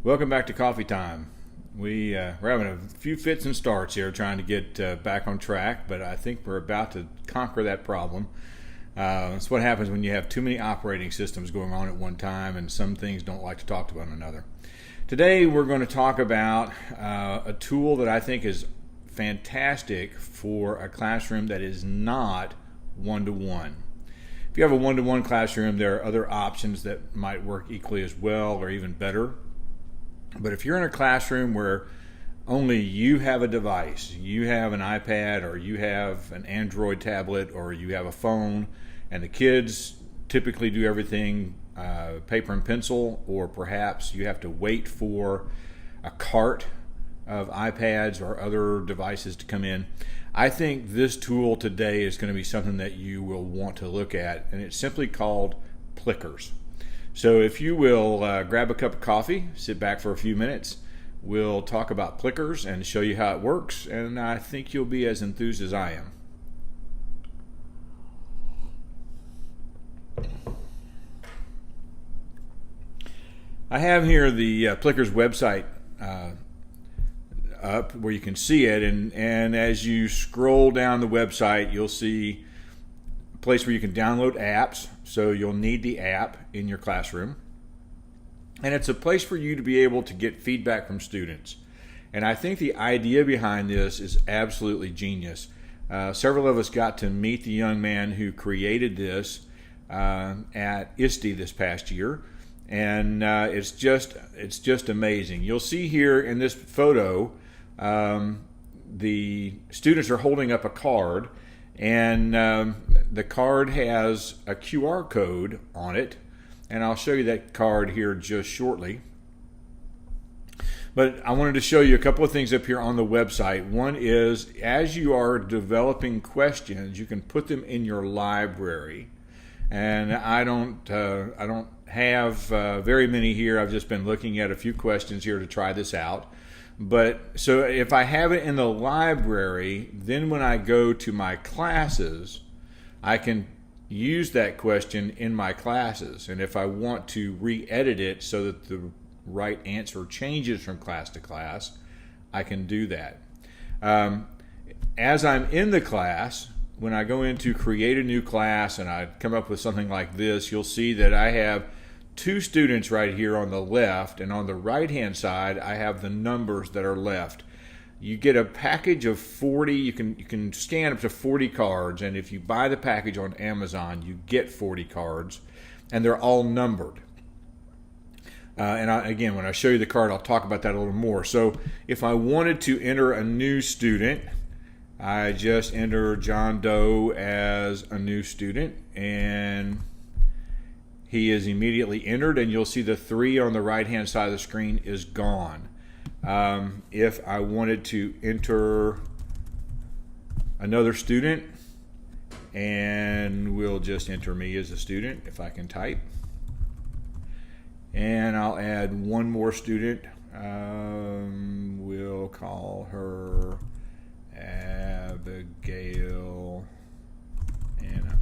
Welcome back to Coffee Time. We're having a few fits and starts here trying to get back on track, but I think we're about to conquer that problem. It's what happens when you have too many operating systems going on at one time, and some things don't like to talk to one another. Today we're going to talk about a tool that I think is fantastic for a classroom that is not one-to-one. If you have a one-to-one classroom, there are other options that might work equally as well or even better. But if you're in a classroom where only you have a device, you have an iPad or you have an Android tablet or you have a phone, and the kids typically do everything paper and pencil, or perhaps you have to wait for a cart of iPads or other devices to come in, I think this tool today is going to be something that you will want to look at, and it's simply called Plickers. So if you will grab a cup of coffee, sit back for a few minutes, we'll talk about Plickers and show you how it works, and I think you'll be as enthused as I am. I have here the Plickers website up where you can see it, and as you scroll down the website, you'll see a place where you can download apps. So you'll need the app in your classroom, and it's a place for you to be able to get feedback from students. And I think the idea behind this is absolutely genius. Several of us got to meet the young man who created this at ISTE this past year, and it's just amazing. You'll see here in this photo, the students are holding up a card, and the card has a QR code on it, and I'll show you that card here just shortly. But I wanted to show you a couple of things up here on the website. One is, as you are developing questions, you can put them in your library. And I don't have very many here. I've just been looking at a few questions here to try this out. But so if I have it in the library, then when I go to my classes, I can use that question in my classes. And if I want to re-edit it so that the right answer changes from class to class, I can do that. As I'm in the class, when I go in to create a new class and I come up with something like this, you'll see that I have two students right here on the left, and on the right hand side I have the numbers that are left. You get a package of 40, you can scan up to 40 cards, and if you buy the package on Amazon, you get 40 cards, and they're all numbered. Again, when I show you the card, I'll talk about that a little more. So if I wanted to enter a new student, I just enter John Doe as a new student, and he is immediately entered, and you'll see the 3 on the right-hand side of the screen is gone. If I wanted to enter another student, and we'll just enter me as a student if I can type, and I'll add one more student. We'll call her Abigail Anna.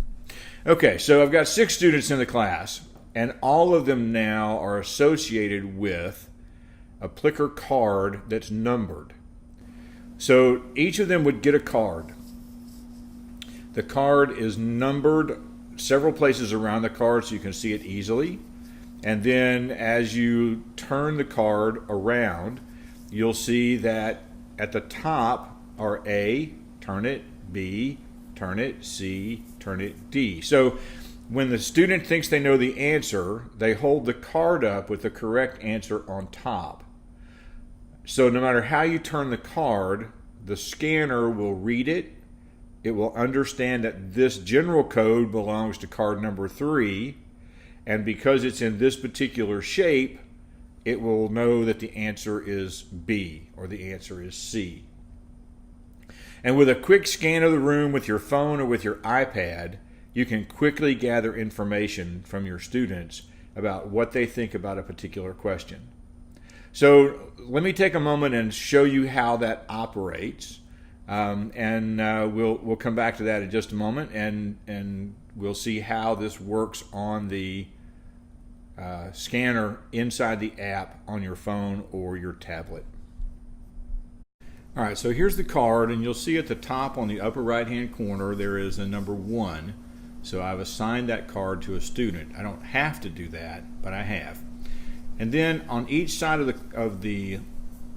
Okay, so I've got 6 students in the class, and all of them now are associated with a Plicker card that's numbered. So each of them would get a card. The card is numbered several places around the card so you can see it easily. And then as you turn the card around, you'll see that at the top are A, turn it, B, turn it, C, turn it, D. So when the student thinks they know the answer, they hold the card up with the correct answer on top. So no matter how you turn the card, the scanner will read it. It will understand that this general code belongs to card number 3, and because it's in this particular shape, it will know that the answer is B or the answer is C. And with a quick scan of the room with your phone or with your iPad, you can quickly gather information from your students about what they think about a particular question. So let me take a moment and show you how that operates, and we'll come back to that in just a moment, and we'll see how this works on the scanner inside the app on your phone or your tablet. All right, so here's the card, and you'll see at the top on the upper right-hand corner there is a number 1. So I've assigned that card to a student. I don't have to do that, but I have. And then on each side of the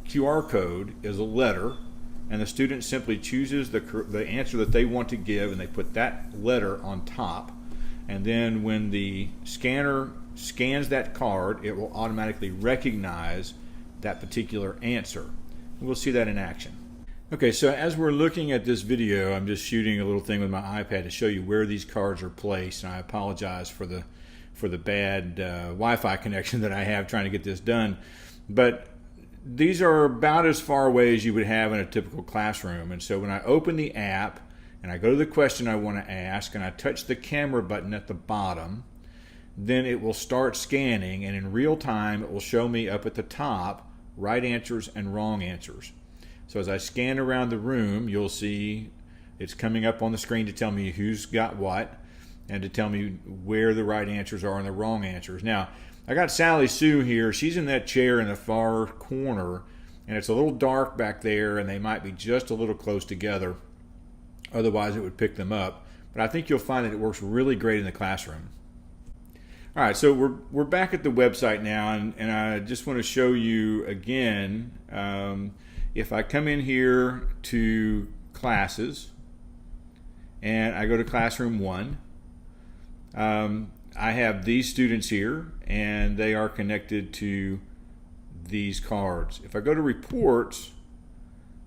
QR code is a letter, and the student simply chooses the answer that they want to give, and they put that letter on top. And then when the scanner scans that card, it will automatically recognize that particular answer. We'll see that in action. Okay, so as we're looking at this video, I'm just shooting a little thing with my iPad to show you where these cards are placed, and I apologize for the bad Wi-Fi connection that I have trying to get this done. But these are about as far away as you would have in a typical classroom. And so when I open the app and I go to the question I want to ask and I touch the camera button at the bottom, then it will start scanning, and in real time it will show me up at the top right answers and wrong answers. So as I scan around the room, you'll see it's coming up on the screen to tell me who's got what and to tell me where the right answers are and the wrong answers. Now, I got Sally Sue here. She's in that chair in the far corner, and it's a little dark back there, and they might be just a little close together. Otherwise, it would pick them up. But I think you'll find that it works really great in the classroom. All right, so we're back at the website now, and I just want to show you again, if I come in here to classes, and I go to classroom 1, I have these students here, and they are connected to these cards. If I go to reports,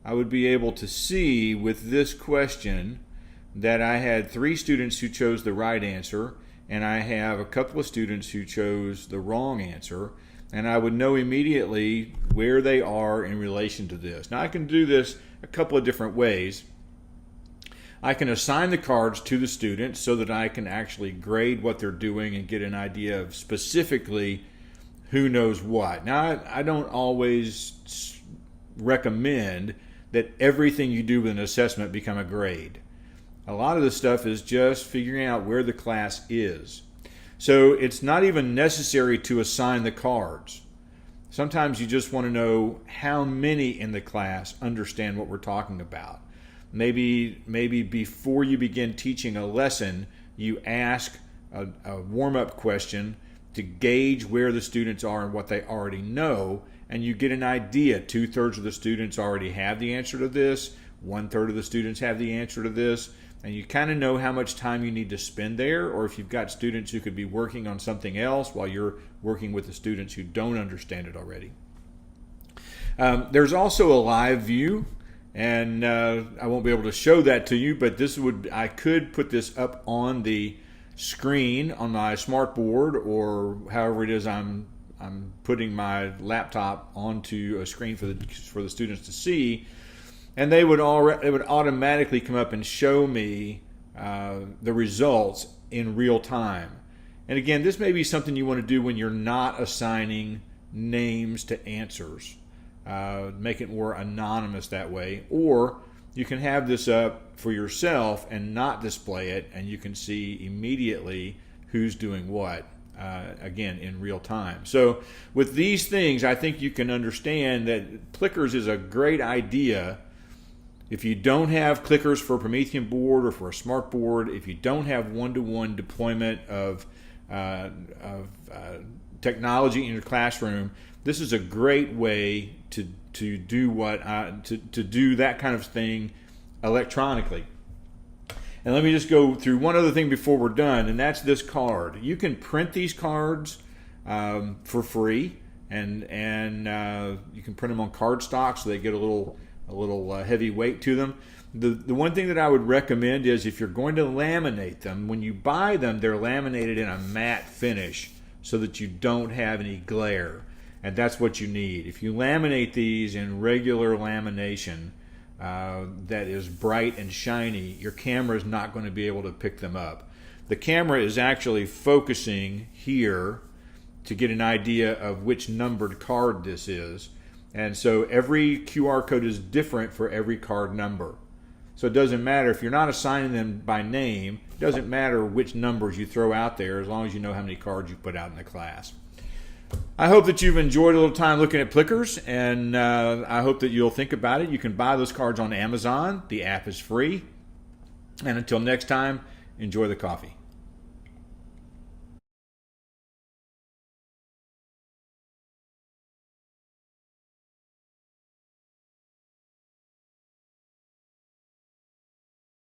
I would be able to see with this question that I had 3 students who chose the right answer, and I have a couple of students who chose the wrong answer, and I would know immediately where they are in relation to this. Now I can do this a couple of different ways. I can assign the cards to the students so that I can actually grade what they're doing and get an idea of specifically who knows what. Now I don't always recommend that everything you do with an assessment become a grade. A lot of the stuff is just figuring out where the class is. So it's not even necessary to assign the cards. Sometimes you just want to know how many in the class understand what we're talking about. Maybe before you begin teaching a lesson, you ask a warm-up question to gauge where the students are and what they already know, and you get an idea. 2/3 of the students already have the answer to this, 1/3 of the students have the answer to this, and you kind of know how much time you need to spend there, or if you've got students who could be working on something else while you're working with the students who don't understand it already. There's also a live view, and I won't be able to show that to you, but I could put this up on the screen on my smart board, or however it is I'm putting my laptop onto a screen for the students to see. And it would automatically come up and show me the results in real time. And again, this may be something you want to do when you're not assigning names to answers. Make it more anonymous that way. Or you can have this up for yourself and not display it, and you can see immediately who's doing what, again, in real time. So with these things, I think you can understand that Plickers is a great idea. If you don't have clickers for a Promethean board or for a smart board, if you don't have one-to-one deployment of technology in your classroom, this is a great way to do that kind of thing electronically. And let me just go through one other thing before we're done, and that's this card. You can print these cards for free, and you can print them on cardstock so they get a little heavy weight to them. The one thing that I would recommend is if you're going to laminate them, when you buy them, they're laminated in a matte finish so that you don't have any glare, and that's what you need. If you laminate these in regular lamination that is bright and shiny, your camera is not going to be able to pick them up. The camera is actually focusing here to get an idea of which numbered card this is. And so every QR code is different for every card number. So it doesn't matter if you're not assigning them by name, it doesn't matter which numbers you throw out there as long as you know how many cards you put out in the class. I hope that you've enjoyed a little time looking at Plickers, and I hope that you'll think about it. You can buy those cards on Amazon. The app is free. And until next time, enjoy the coffee.